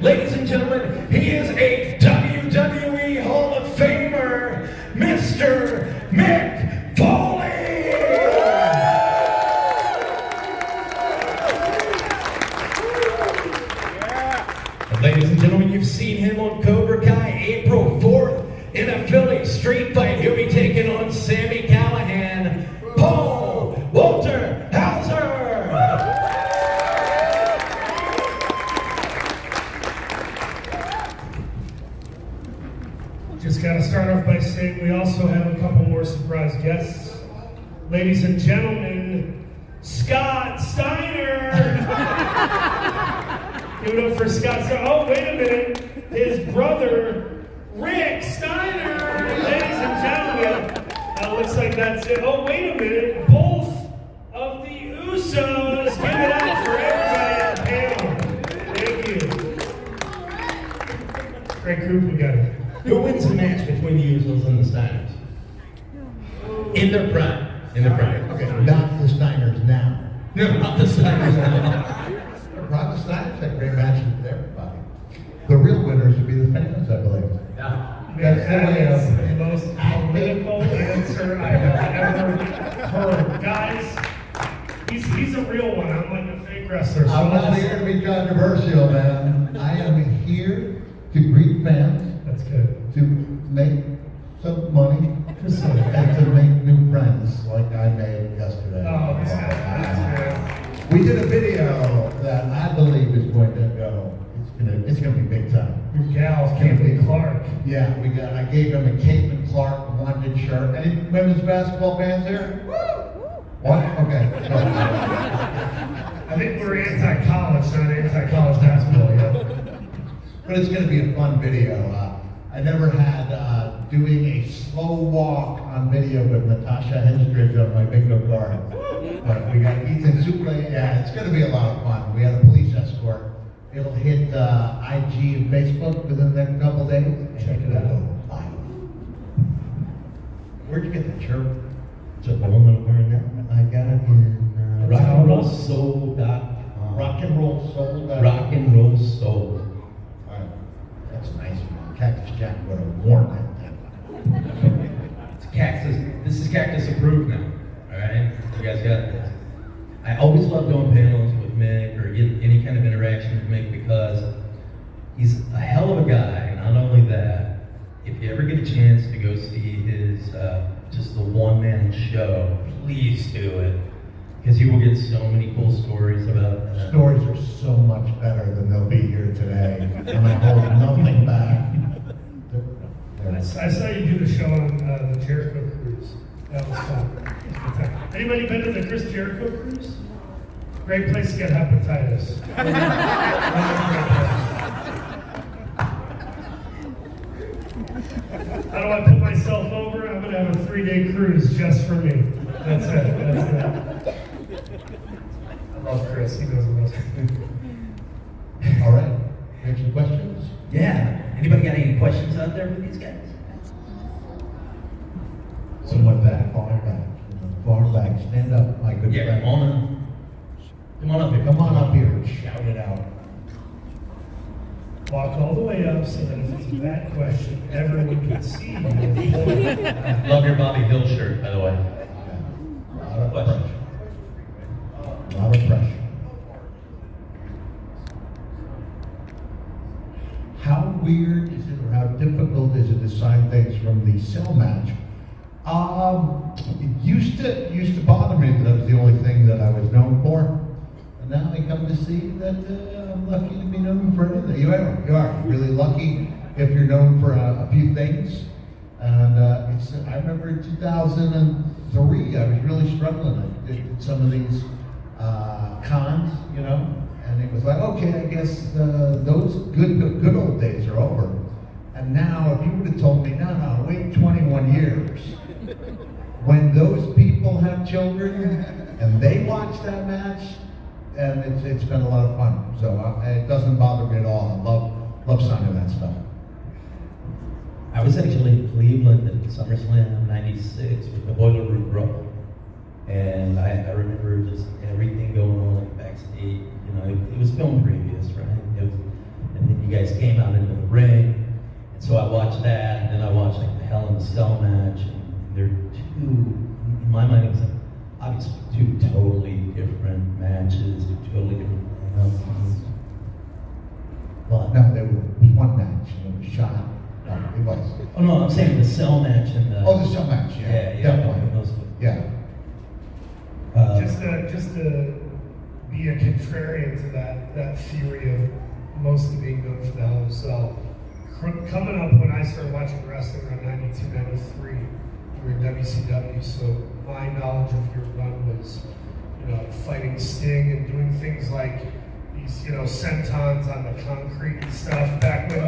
Ladies and gentlemen, he is a WWE Hall of Famer, Mr. Mick Foley! And ladies and gentlemen, you've seen him on Cobra Kai April 4th in a Philly street fight. He'll be taking on Sami Callihan, Paul Walter Hauser! Just got to start off by saying we also have a couple more surprise guests. Ladies and gentlemen, Scott Steiner! Give it up for Scott Steiner. Oh, wait a minute. His brother, Rick Steiner! Ladies and gentlemen, looks like that's it. Oh, wait a minute. Both of the Usos. Give it up for everybody at the panel. Thank you. Great group we got. Who wins the match between the Usos and the Steiners? In their prime. In their prime. Okay, not the Steiners now. No, not the Steiners now. Rob the Steiners had great matches with everybody. The real winners would be the fans, I believe. Yeah. That's the most political answer I've ever heard. Guys, he's a real one. I'm like a fake wrestler. So I'm not here to be controversial, man. I am here to greet fans. That's good. To make some money and to make new friends like I made yesterday. Oh, that's good. We did a video that I believe is going to go. It's gonna be big time. Your gals can't be Clark. Yeah, I gave him a Caitlin Clark wanted shirt. Any women's basketball fans here? What? Okay. I think we're anti-college, not anti-college basketball yet. But it's gonna be a fun video. I never had doing a slow walk on video with Natasha Henstridge on my bingo card. But we got Ethan Suple. Yeah, it's gonna be a lot of fun. We had a police escort. It'll hit IG and Facebook within the next couple days. Check it out. Where'd you get that shirt? It's a one that I'm wearing now. I got it in rockandrollsoul.com. rockandrollsoul. Rockandrollsoul. That's nice. Cactus Jack would have worn that. It's Cactus. This is Cactus approved now. Alright? You guys got this. I always love doing panels with Mick or any kind of interaction with Mick because he's a hell of a guy. Not only that, if you ever get a chance to go see his just the one-man show, please do it. Because you will get so many cool stories about that. Stories are so much better than they'll be here today. I'm gonna hold nothing back. I saw you do the show on the Jericho Cruise. That was fun. Anybody been to the Chris Jericho Cruise? Great place to get hepatitis. How do I put myself over? I'm going to have a 3-day cruise just for me. That's it. I love Chris. He knows the most. All right. Any questions? Yeah. Anybody got any questions out there with these guys? Someone back, far back. Far back. Stand up, my good Yeah, friend. come on up. Come on up here. Come on up here and shout it out. Walk all the way up so that if it's a bad question, everyone can see you. Love your Bobby Hill shirt, by the way. A lot of pressure. A lot of pressure. How weird is it, or how difficult is it to sign things from the cell match? It used to bother me that that was the only thing that I was known for. And now I come to see that I'm lucky to be known for anything. You are really lucky if you're known for a few things. And I remember in 2003, I was really struggling. I did some of these cons, and it was like, okay, I guess those good old days are over. And now, if you would have told me, no, wait 21 years, when those people have children and they watch that match, and it's been a lot of fun. So it doesn't bother me at all. I love signing that stuff. I was actually in Cleveland at SummerSlam '96 with the Boiler Room Brawl. And I remember just everything going on like backstage. It was filmed previous, right? And then you you guys came out into the ring. And so I watched that, and then I watched like the Hell in a Cell match. And they're two, in my mind, it was like, obviously two totally different matches, two totally different outcomes. But No, there was one match, and it was shot. No, it was. oh no, I'm saying the Cell match and the. Oh, the cell match, yeah. Yeah, Definitely. those. Yeah. Just to be a contrarian to that theory of mostly being known for the Hell in a Cell. Coming up when I started watching wrestling around 92, 93, we were in WCW, so my knowledge of your run was, fighting Sting and doing things like these, sentons on the concrete and stuff back when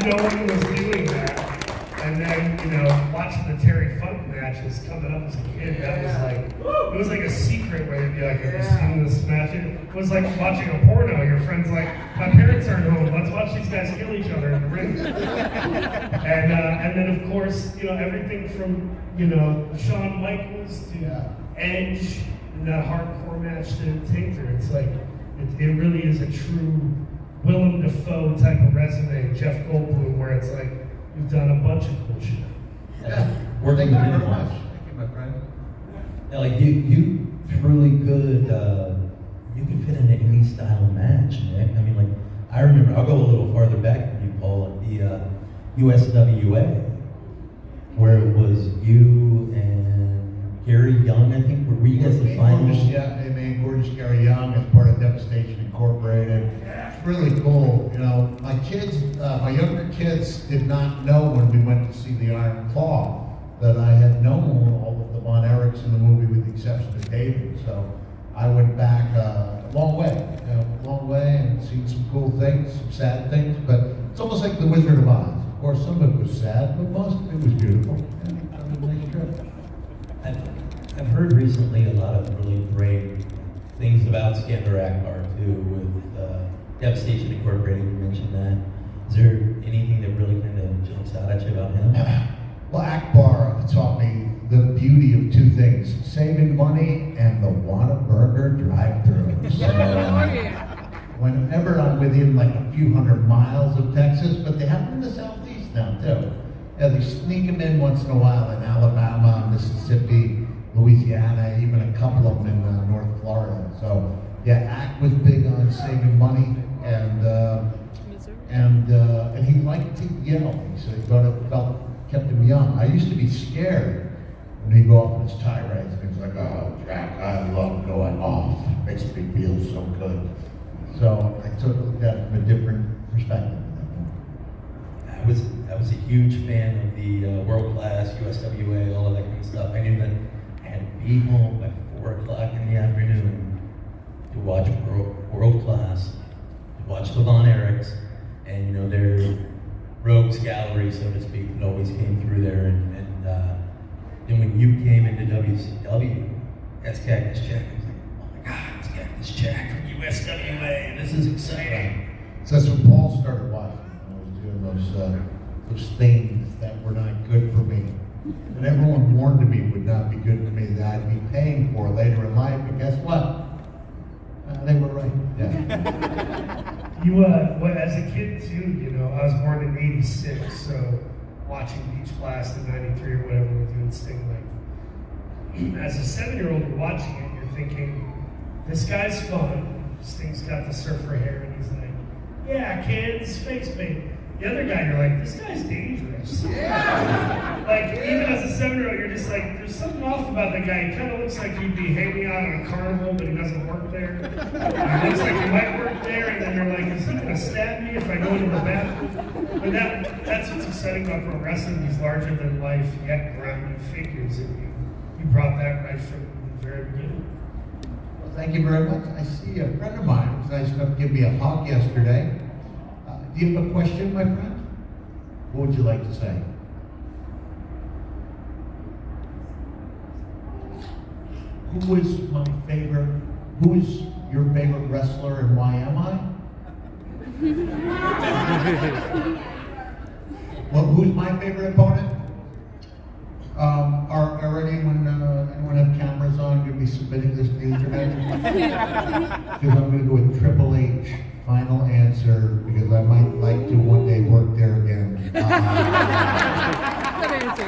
no one was doing that. And then, watching the Terry Funk matches coming up as a kid, that was like, it was like a secret where you'd be like, have you seen this match? It was like watching a porno. Your friend's like, my parents aren't home, let's watch these guys kill each other in the ring. and then of course, everything from, Shawn Michaels to Edge, and that hardcore match to Taker. It's like, it really is a true Willem Dafoe type of resume, Jeff Goldblum, where it's like, you've done a bunch of cool shit. Yeah. Working Thank you with very much. anyone. Thank you, my friend. Yeah, like you truly could, you could fit into any style of match, Nick. I mean, like, I remember, I'll go a little farther back than you, Paul, at the USWA, where it was you and Gary Young, I think. Were you guys the finalists? Yeah, man, Gorgeous Gary Young as part of Devastation Incorporated. It's really cool. My kids, my younger kids did not know when we went to see the Iron Claw that I had known all of the Von Erichs in the movie with the exception of David. So I went back a long way, and seen some cool things, some sad things, but it's almost like The Wizard of Oz. Of course, some of it was sad, but most of it was beautiful. And it was a nice trip. I've heard recently a lot of really great things about Skander Akbar too, with Devastation Incorporated. You mentioned that. Is there anything that really kind of jumps out at you about him? Well, Akbar taught me the beauty of two things: saving money and the Whataburger drive-thru. So, whenever I'm within like a few hundred miles of Texas, but they have them in the southeast now too. Yeah, they sneak them in once in a while in Alabama, Mississippi, Louisiana, even a couple of them in North Florida. So yeah, Ak was big on saving money, and he liked to yell. He said it kept him young. I used to be scared when he'd go off on his tirades, and he was like, "Oh, Jack, I love going off. Makes me feel so good." So I took that from a different perspective. I was a huge fan of the World Class, USWA, all of that kind of stuff. I knew that I had to be home by 4 o'clock in the afternoon to watch World Class, to watch the Von Erichs, and their rogues gallery, so to speak, that always came through there. And then when you came into WCW as Cactus Jack, I was like, oh my God, it's Cactus Jack from USWA, this is exciting. So that's when Paul started watching. I was doing those things that were not good for me. And everyone warned me would not be good for me, that I'd be paying for later in life. And guess what? They were right. Yeah. You, as a kid too, I was born in '86, so watching Beach Blast in '93 or whatever we're doing Sting, like, as a 7-year-old you're watching it, you're thinking, this guy's fun. Sting's got the surfer hair, and he's like, yeah, kids, face paint. The other guy, you're like, this guy's dangerous. Yeah. Like, even as a 7-year-old, you're just like, there's something off about the guy. He kind of looks like he'd be hanging out at a carnival, but he doesn't work there. He looks like he might work there, and then you're like, is he going to stab me if I go into the bathroom? But that's what's exciting about pro wrestling, these larger than life, yet grounded figures. And you brought that right from the very beginning. Well, thank you very much. I see a friend of mine was nice enough to give me a hug yesterday. Do you have a question, my friend? What would you like to say? Who is my favorite? Who is your favorite wrestler, and why am I? Well, who's my favorite opponent? Are anyone have cameras on? You'll be submitting this to the internet? Because I'm going to go with Triple H final answer, because I might like to one day work there again. Good answer.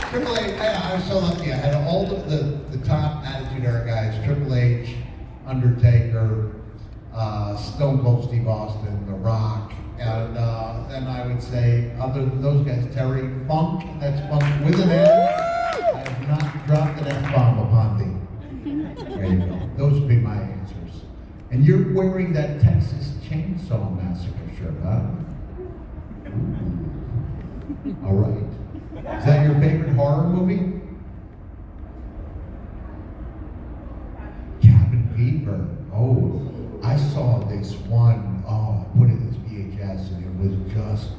Triple H, I was so lucky. I had all the top Attitude Era guys: Triple H, Undertaker, Stone Cold Steve Austin, The Rock, and then I would say other than those guys, Terry Funk. That's Funk with an N. I have not dropped an F-bomb upon thee. There you go. Those would be my answers. And you're wearing that Texas Chainsaw Massacre shirt, huh? Ooh. All right. Is that your favorite horror movie? Cabin Fever. Oh, I saw this one. Oh, I put it in this VHS, and it was just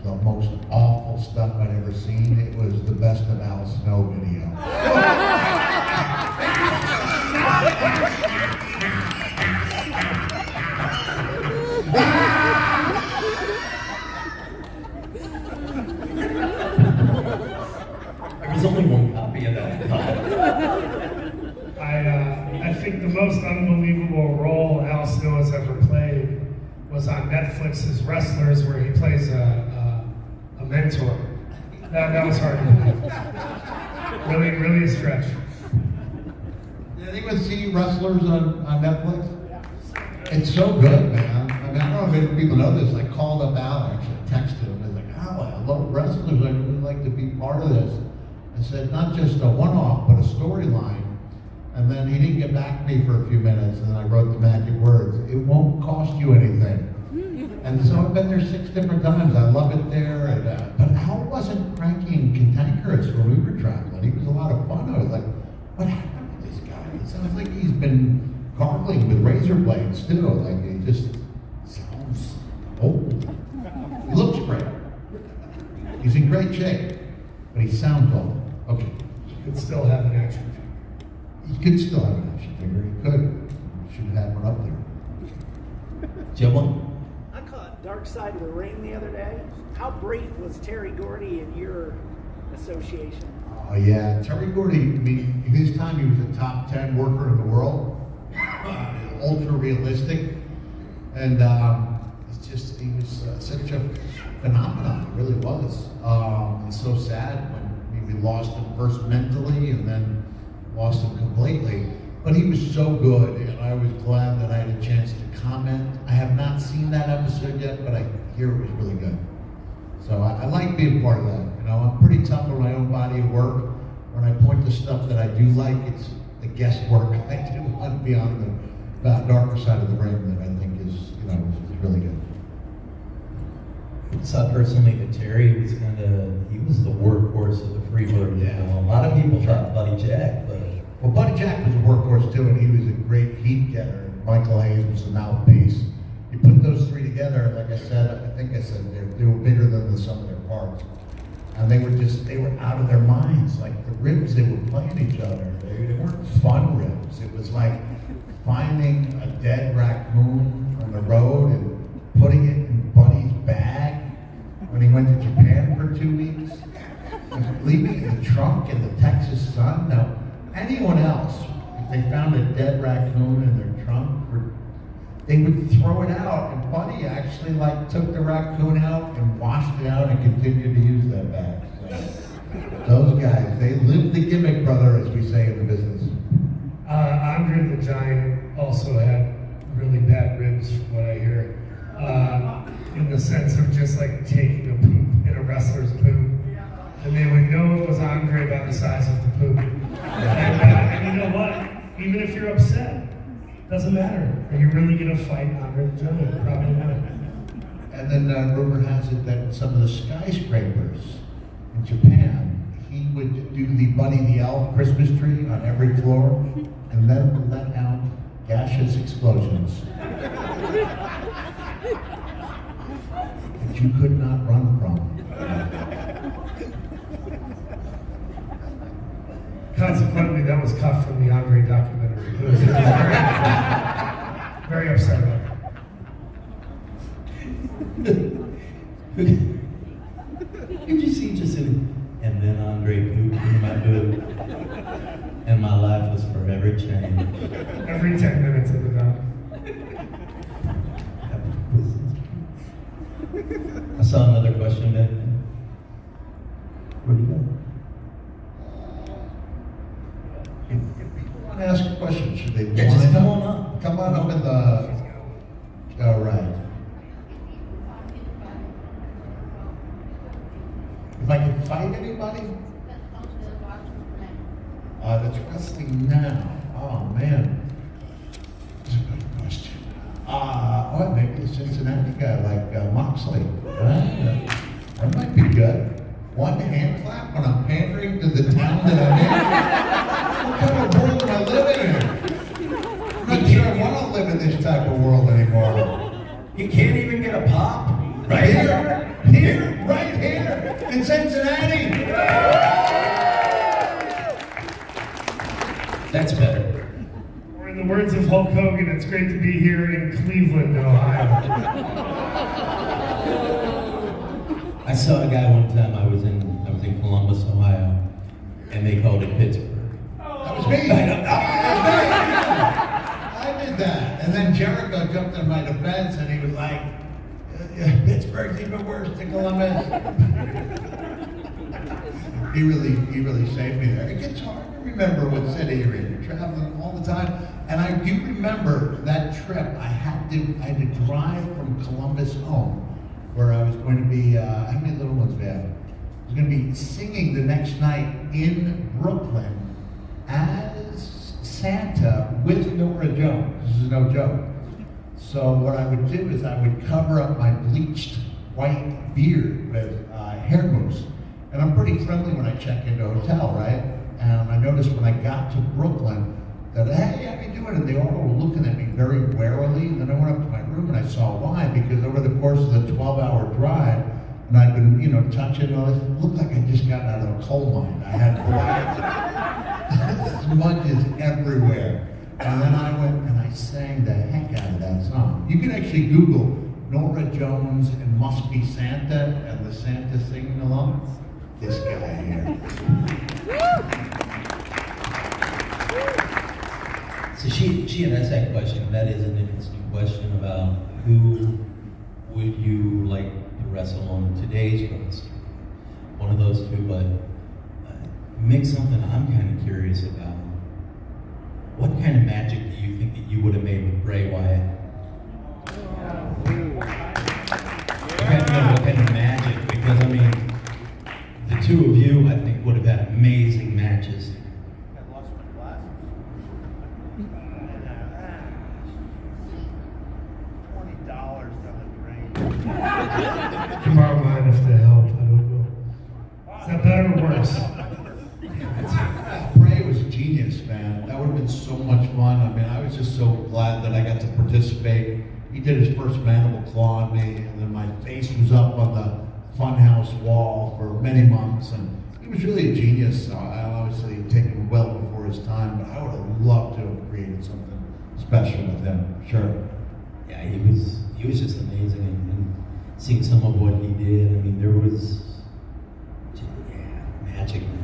the most awful stuff I'd ever seen. It was the Best of Al Snow video. There's only one copy of that. I think the most unbelievable role Al Snow has ever played was on Netflix's Wrestlers, where he plays a mentor. That was hard to believe. Really a stretch. Did anyone see Wrestlers on Netflix? It's so good, man. I mean, I don't know if people know this. I called up Al, actually texted him. I was like, "Oh, I love Wrestlers. I'd really like to be part of this." I said, not just a one-off, but a storyline. And then he didn't get back to me for a few minutes, and then I wrote the magic words: "It won't cost you anything." And so I've been there 6 different times. I love it there. And, but Al wasn't cranky and cantankerous when we were traveling. He was a lot of fun. I was like, what happened to this guy? It sounds like he's been gargling with razor blades too. Like, he just sounds old. He looks great. He's in great shape, but he sounds old. Okay. You could still have an action figure. He could still have an action figure. He could. Should have had one up there. Do you have one? I caught Dark Side of the Ring the other day. How brief was Terry Gordy in your association? Oh yeah, Terry Gordy, I mean, in his time he was a top 10 worker in the world. Ultra realistic. And it's just, he was such a phenomenon, he really was. It's so sad when we lost him first mentally and then lost him completely. But he was so good, and I was glad that I had a chance to comment. I have not seen that episode yet, but I hear it was really good. So I like being part of that. You know, I'm pretty tough on my own body of work. When I point to stuff that I do like, it's the guesswork I do on beyond the darker side of the ring that I think is, you know, is really good. I saw personally that Terry was he was the workhorse of the Freebird. Yeah. You know, a lot of people thought Buddy Jack, but Well, Buddy Jack was a workhorse too, and he was a great heat getter. Michael Hayes was the mouthpiece. You put those three together, like I said, I said they were bigger than the sum of their parts. And they were out of their minds. Like the ribs they were playing each other, they weren't fun ribs. It was like finding a dead raccoon on the road and putting it in Buddy's bag when he went to Japan for 2 weeks, and leaving it in the trunk in the Texas sun. Now, anyone else, if they found a dead raccoon in their trunk, they would throw it out, and Buddy actually took the raccoon out and washed it out and continued to use that bag. So, those guys, they lived the gimmick, brother, as we say in the business. Andre the Giant also had really bad ribs, from what I hear, in the sense of just like taking a poop in a wrestler's poop, and they would know it was Andre by the size of the poop. And you know what? Even if you're upset, doesn't matter. Are you really gonna fight Andre the Giant? Probably not. And then rumor has it that some of the skyscrapers in Japan, he would do the Buddy the Elf Christmas tree on every floor, and then would let out gaseous explosions that you could not run from. Consequently, that was cut from the Andre documentary. It was very upset about it. Could you see just in, and then Andre pooped in my boot, and my life was forever changed. Every 10 minutes of the doc. I saw another question back there. Where'd he go? If people want to ask a question, should they? Yeah, just come on up. Come on up in the. All right. If I can fight anybody? That's wrestling now. Oh man, that's a good question. Maybe a Cincinnati guy like Moxley. That might be good. One hand clap when I'm pandering to the town that I'm in. What kind of world am I living in? I'm not sure I want to live in this type of world anymore. You can't even get a pop right Here, right here in Cincinnati. That's better. Or in the words of Hulk Hogan, it's great to be here in Cleveland, Ohio. I saw a guy one time. I was in Columbus, Ohio, and they called it Pittsburgh. That was me. I did that. And then Jericho jumped in my defense and he was like, Pittsburgh's even worse than Columbus. He really saved me there. It gets hard to remember what city you're in. You're traveling all the time. And I do remember that trip. I had to drive from Columbus home, where I was going to be, how many little ones we have? I was going to be singing the next night in Brooklyn as Santa with Nora Jones. This is no joke. So what I would do is I would cover up my bleached white beard with hair mousse. And I'm pretty friendly when I check into a hotel, right? And I noticed when I got to Brooklyn that, hey, how you doing? And they all were looking at me very warily. And then I went up to my room and I saw why. Because over the course of the 12-hour drive, and I'd been, touching all this, it looked like I just got out of a coal mine. I had smudges everywhere. And then I went and I sang the heck out of that song. You can actually Google Nora Jones and Must Be Santa and the Santa singing along. This guy here. So she had asked that question. That is an interesting question about who would you like to wrestle on today's roster. One of those two, but Mick, something I'm kind of curious about. What kind of magic do you think that you would have made with Bray Wyatt? What kind of magic? Because I mean, the two of you, I think, would have had amazing matches. I lost my glasses. $20 down the drain. Tomorrow mine if they help. I don't know. Is that better or worse? Bray was a genius, man. That would have been so much fun. I mean, I was just so glad that I got to participate. He did his first mandible claw on me, and then my face was up on the funhouse wall for many months, and he was really a genius. I obviously taken him well before his time, but I would have loved to have created something special with him. Sure. Yeah, he was just amazing, and seeing some of what he did. I mean, there was magic, man.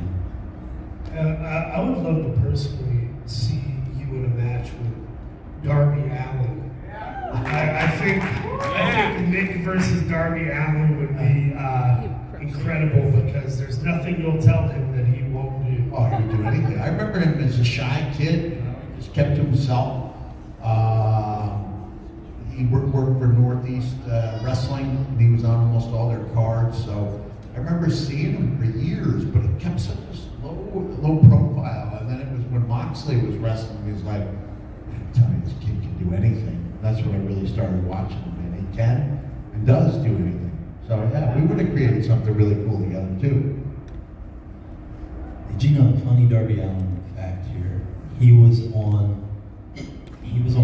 I would love to personally see you in a match with Darby Allin. I think Mick versus Darby Allin would be incredible because there's nothing you'll tell him that he won't do. Oh, he would do anything. I remember him as a shy kid, just kept to himself. He worked for Northeast Wrestling, and he was on almost all their cards. So I remember seeing him for years, but he kept such a low profile. And then it was when Moxley was wrestling, he was like, I'm telling you, this kid can do anything. And that's when I really started watching him, and he can and does do anything. So yeah, we would have created something really cool together too. Did you know the funny Darby Allin fact here? He was on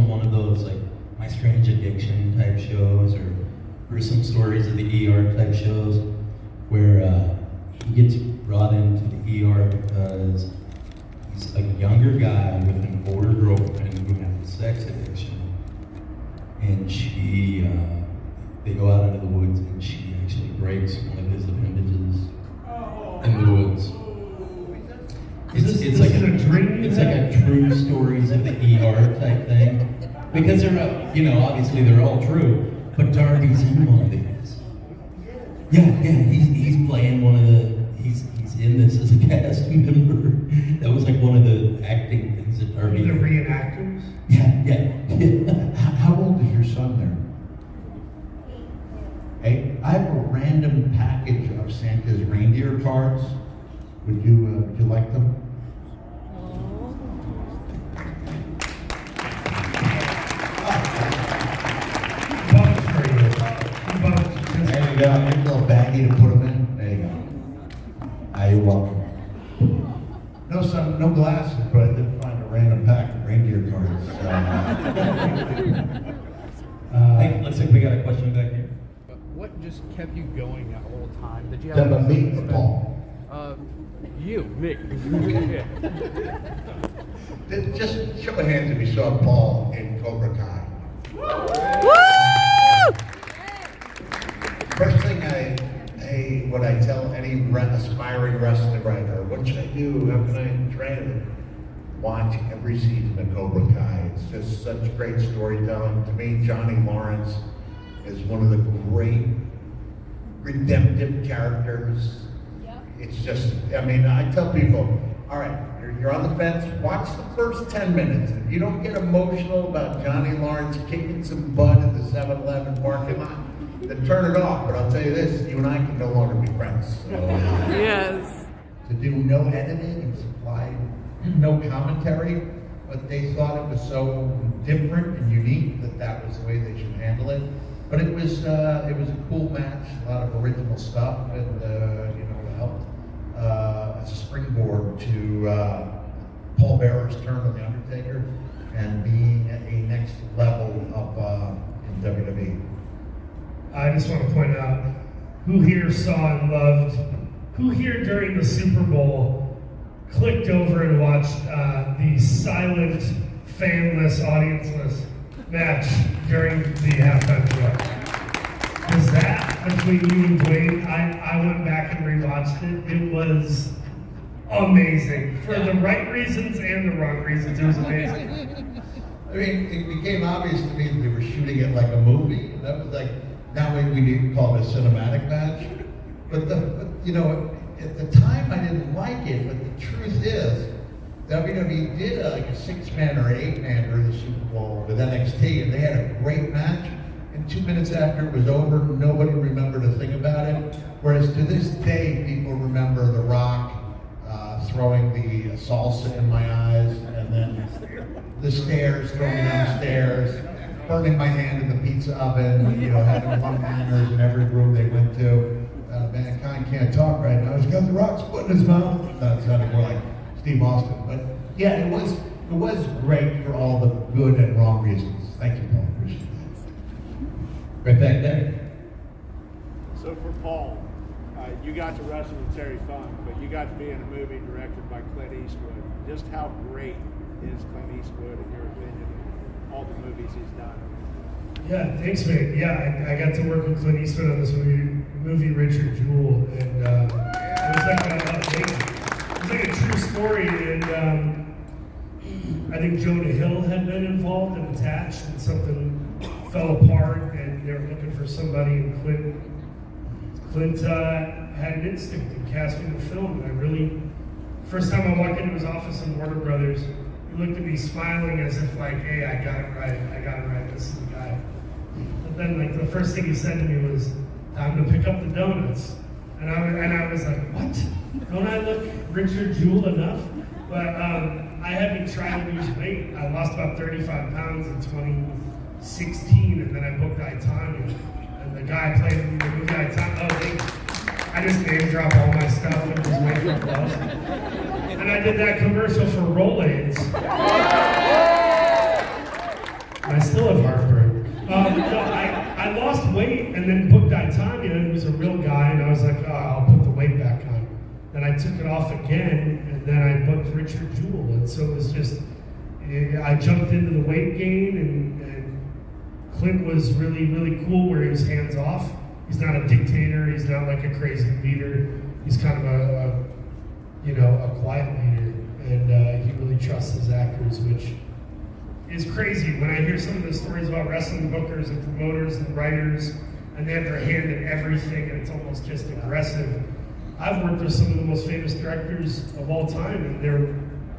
one of those like My Strange Addiction type shows or Gruesome Stories of the ER type shows where he gets brought into the ER because he's a younger guy with an older girlfriend who has a sex addiction, and they go out into the woods and she actually breaks one of his appendages in the woods. It's like a true stories of the ER type thing, because they're obviously they're all true, but Darby's in one of these. He's playing one of the. He's in this as a cast member. That was like one of the acting things that Are Darby. the reenactors? Yeah. How old is your son there? Hey, I have a random package of Santa's reindeer cards. Would you like them? Bugs for you. Bugs. There you go. Make a little baggie to put them in. There you go. You're welcome. No son, no glasses, but I did find a random pack of reindeer cards. Hey, looks like we got a question back here. What just kept you going that whole time? Did you Is that have about me or Paul? Nick. Just show of hands if you saw Paul in Cobra Kai. First thing what I tell any aspiring wrestling writer, what should I do? How can I train? Watch every season of Cobra Kai. It's just such great storytelling. To me, Johnny Lawrence is one of the great redemptive characters. It's just, I tell people, all right, you're on the fence, watch the first 10 minutes. If you don't get emotional about Johnny Lawrence kicking some butt in the 7-Eleven parking lot, then turn it off. But I'll tell you this, you and I can no longer be friends. So, Yes. to do no editing and supply no commentary, but they thought it was so different and unique that was the way they should handle it. But it was a cool match, a lot of original stuff, and it helped as a springboard to Paul Bearer's turn on The Undertaker and being at a next level up in WWE. I just want to point out who here saw and loved, who here during the Super Bowl clicked over and watched the silent, fanless, audienceless match during the halftime show. Was that between you and Dwayne? I went back and rewatched it. It was amazing. For the right reasons and the wrong reasons, it was amazing. It became obvious to me that they were shooting it like a movie. And that was like, now we need to call it a cinematic match. But at the time I didn't like it, but the truth is, WWE did like a 6-man or 8-man during the Super Bowl with NXT, and they had a great match. And 2 minutes after it was over, nobody remembered a thing about it. Whereas to this day, people remember The Rock throwing the salsa in my eyes, and then the stairs, throwing down the stairs, burning my hand in the pizza oven, having one-liners in every room they went to. Mankind can't talk right now. He's got The Rock's foot in his mouth. That sounded more like Steve Austin. But yeah, it was great for all the good and wrong reasons. Thank you, Paul. Appreciate that. Right back there. So for Paul, you got to wrestle with Terry Funk, but you got to be in a movie directed by Clint Eastwood. Just how great is Clint Eastwood, in your opinion, in all the movies he's done? Yeah, thanks, man. Yeah, I got to work with Clint Eastwood on this movie Richard Jewell, and it was like a true story. And I think Jonah Hill had been involved and attached, and something fell apart, and they were looking for somebody. And Clint had an instinct in casting the film, and first time I walked into his office in Warner Brothers, he looked at me smiling as if like, hey, I got it right, this is the guy. But then the first thing he said to me was, time to pick up the donuts. And I was like, what? Don't I look Richard Jewell enough? But I had been trying to lose weight. I lost about 35 pounds in 2016, and then I booked Itanya. And the guy played in the movie Itanya. I just name drop all my stuff and just wait for applause. And I did that commercial for Rolaids. I still have heartburn. I lost weight and then booked Itanya, and it was a real guy, and I was like, I'll put the weight back on. Then I took it off again, and then I booked Richard Jewell, and so it was just, I jumped into the weight gain, and Clint was really, really cool where he was hands off. He's not a dictator, he's not like a crazy leader, he's kind of a quiet leader, and he really trusts his actors, which is crazy. When I hear some of the stories about wrestling bookers and promoters and writers and they have their hand in everything, and it's almost just aggressive. I've worked with some of the most famous directors of all time, and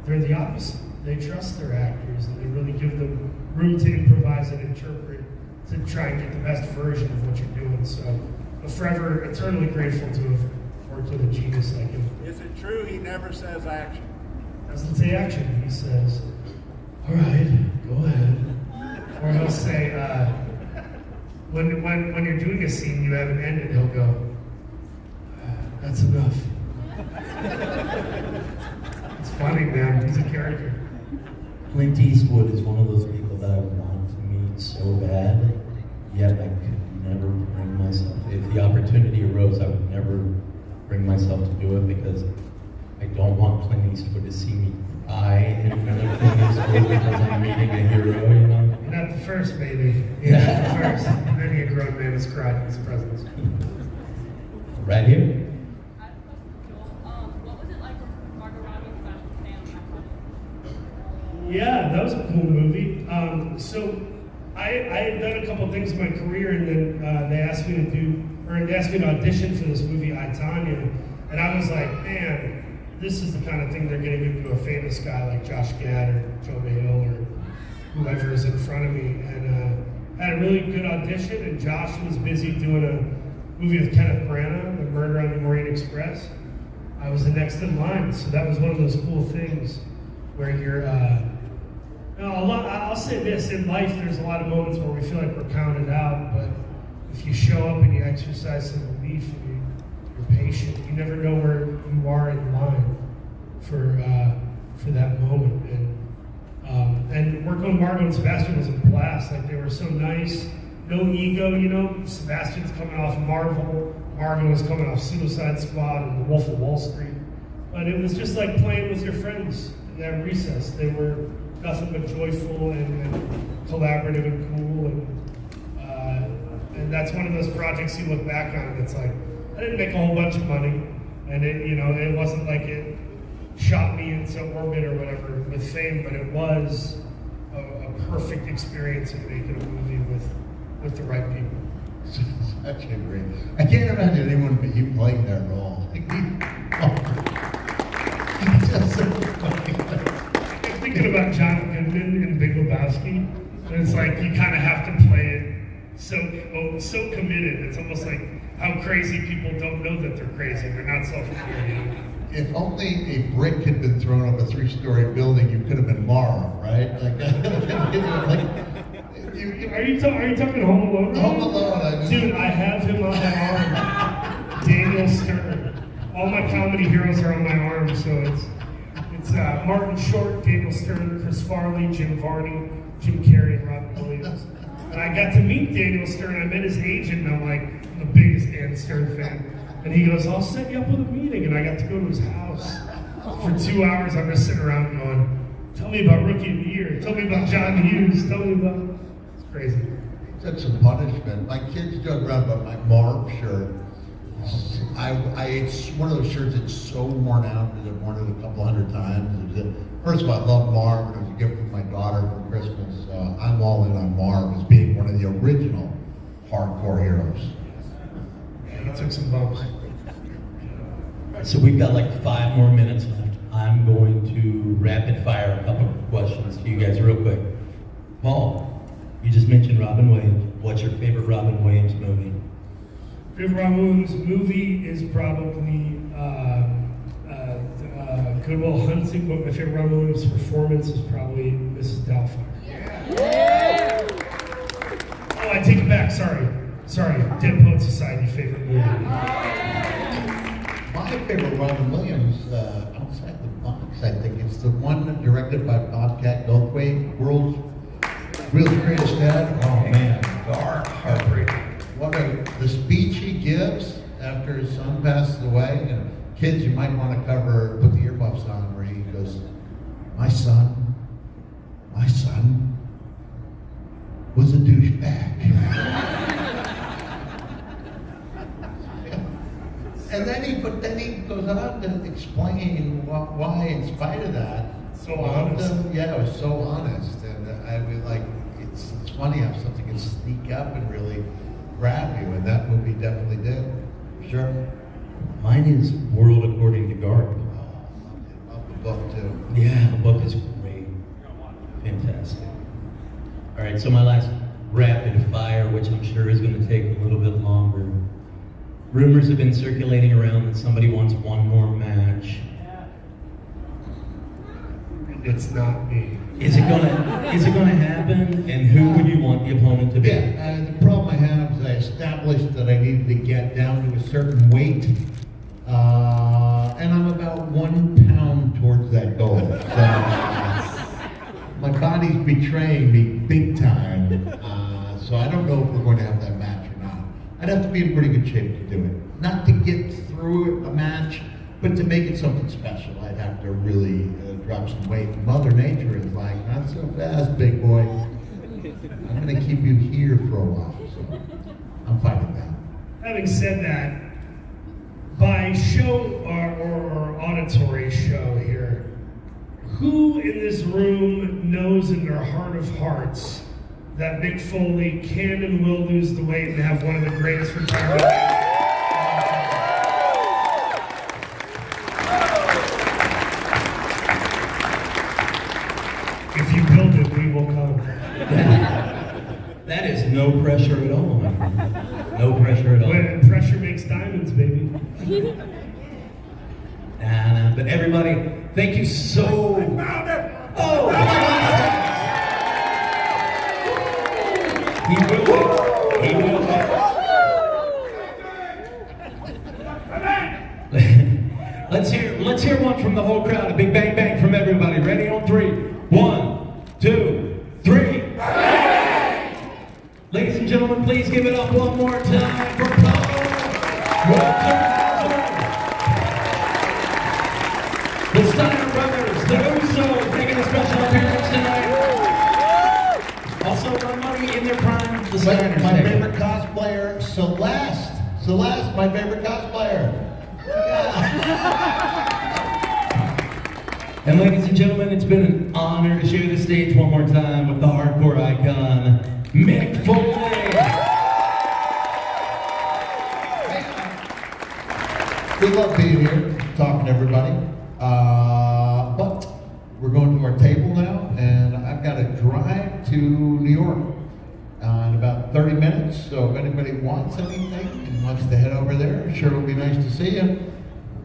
they're the opposite. They trust their actors, and they really give them room to improvise and interpret to try and get the best version of what you're doing. So I'm forever, eternally grateful to have worked with a genius like him. Is it true he never says action? Doesn't say action. He says, "All right, go ahead." Or he'll say, when you're doing a scene you haven't ended, he'll go, "That's enough." It's funny, man. He's a character. Clint Eastwood is one of those people that I want to meet so bad, yet I could never bring myself. If the opportunity arose, I would never bring myself to do it because I don't want Clint Eastwood to see me cry in front of Clint Eastwood because I'm meeting a hero, you know? You're not the first, baby. You're not the first. Many a grown man has cried in his presence. Right here. I have a question for Joel. What was it like for Margot Robbie and Sebastian Stan? Yeah, that was a cool movie. So I had done a couple things in my career, and then they asked me to audition for this movie, I, Tonya. And I was like, man, this is the kind of thing they're going to give to a famous guy like Josh Gad or Joe Hill or whoever is in front of me. And had a really good audition, and Josh was busy doing a movie with Kenneth Branagh, The Murder on the Orient Express. I was the next in line, so that was one of those cool things where you're, I'll say this, in life there's a lot of moments where we feel like we're counted out, but if you show up and you exercise some belief and you're patient, you never know where you are in line for that moment. And working with Margot and Sebastian was a blast. Like, they were so nice, no ego, you know. Sebastian's coming off Marvel, Margot was coming off Suicide Squad and The Wolf of Wall Street. But it was just like playing with your friends at recess. They were nothing but joyful and collaborative and cool. And that's one of those projects you look back on and it's like, I didn't make a whole bunch of money. And it wasn't like it shot me into orbit or whatever with fame, but it was a perfect experience of making a movie with the right people. Such a great. I can't imagine anyone but you playing that role. He's just so funny. I'm thinking about John Goodman in Big Lebowski, and it's like you kind of have to play it so committed. It's almost like how crazy people don't know that they're crazy. They're not self-aware. If only a brick had been thrown up a 3-story building, you could have been Mara, right? Are you talking Home Alone? Home Alone. Dude, I have him on my arm. Daniel Stern. All my comedy heroes are on my arm, so it's Martin Short, Daniel Stern, Chris Farley, Jim Varney, Jim Carrey, and Robin Williams. And I got to meet Daniel Stern. I met his agent, and I'm like, I'm the biggest Dan Stern fan. And he goes, I'll set you up with a meeting. And I got to go to his house. For 2 hours, I'm just sitting around going, tell me about Rookie of the Year. Tell me about John Hughes. Tell me about... It's crazy. Took some punishment. My kids joke around about my Marv shirt. It's one of those shirts that's so worn out that I've worn it a couple hundred times. First of all, I love Marv, and it was a gift from my daughter for Christmas. I'm all in on Marv as being one of the original hardcore heroes. He took some bumps. So we've got like 5 more minutes left. I'm going to rapid fire a couple of questions to you guys real quick. Paul, you just mentioned Robin Williams. What's your favorite Robin Williams movie? Favorite Robin Williams movie is probably Good Will Hunting, but my favorite Robin Williams performance is probably Mrs. Doubtfire. Yeah. Oh, I take it back. Sorry. Dead Poet Society favorite movie. My favorite Robin Williams, outside the box, I think it's the one directed by Bobcat Goldthwait, World's Greatest Dad. Oh man, dark, heartbreaking. The speech he gives after his son passes away, and kids, you might want to put the earmuffs on, where he goes, my son was a douchebag. And then he goes on to explain why, in spite of that, So honest. Yeah, it was so honest, and I was like, it's funny how something can sneak up and really grab you, and that movie definitely did. Sure. Mine is World According to Garp. Love the book too. Yeah, the book is great. Fantastic. All right, so my last rapid fire, which I'm sure is going to take a little bit longer. Rumors have been circulating around that somebody wants one more match. It's not me. Is it gonna happen? And who would you want the opponent to be? Yeah, the problem I have is I established that I needed to get down to a certain weight, and I'm about 1 pound towards that goal. So, my body's betraying me big time, so I don't know if we're going to have that match or not. I'd have to be in pretty good shape to do it. Not to get through a match, but to make it something special, I'd have to really drop some weight. Mother Nature is like, not so fast, big boy. I'm going to keep you here for a while, so I'm fighting that. Having said that, by show or auditory show here, who in this room knows in their heart of hearts that Mick Foley can and will lose the weight and have one of the greatest retirements? If you build it, we will come. That is no pressure at all, my friend. No pressure at all. When pressure makes diamonds, baby. Nah, but everybody, thank you so much. Oh! He will win. He will win. Let's hear one from the whole crowd. A big bang bang from everybody. Ready on 3. 1, 2, 3. Bang! Ladies and gentlemen, please give it up one more time for Paul Walter. The Steiner brothers, the Usos, making a special appearance tonight. Also, one money in their prime, the Steiners. My favorite cosplayer, Celeste. Celeste, my favorite cosplayer. And ladies and gentlemen, it's been an honor to share the stage one more time with the hardcore icon, Mick Foley. We love being here, talking to everybody. But we're going to our table now, and I've got to drive to New York in about 30 minutes. So if anybody wants anything and wants to head over there, sure it'll be nice to see you.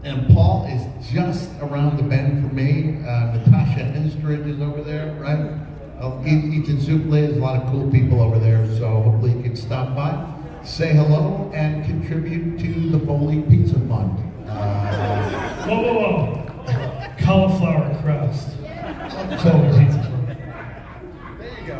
And Paul is just around the bend for me. Natasha Henstridge is over there, right? Ethan Suplee, there's a lot of cool people over there, so hopefully you can stop by, say hello, and contribute to the Foley Pizza Fund. Whoa. Cauliflower crust. So, Pizza. there you go.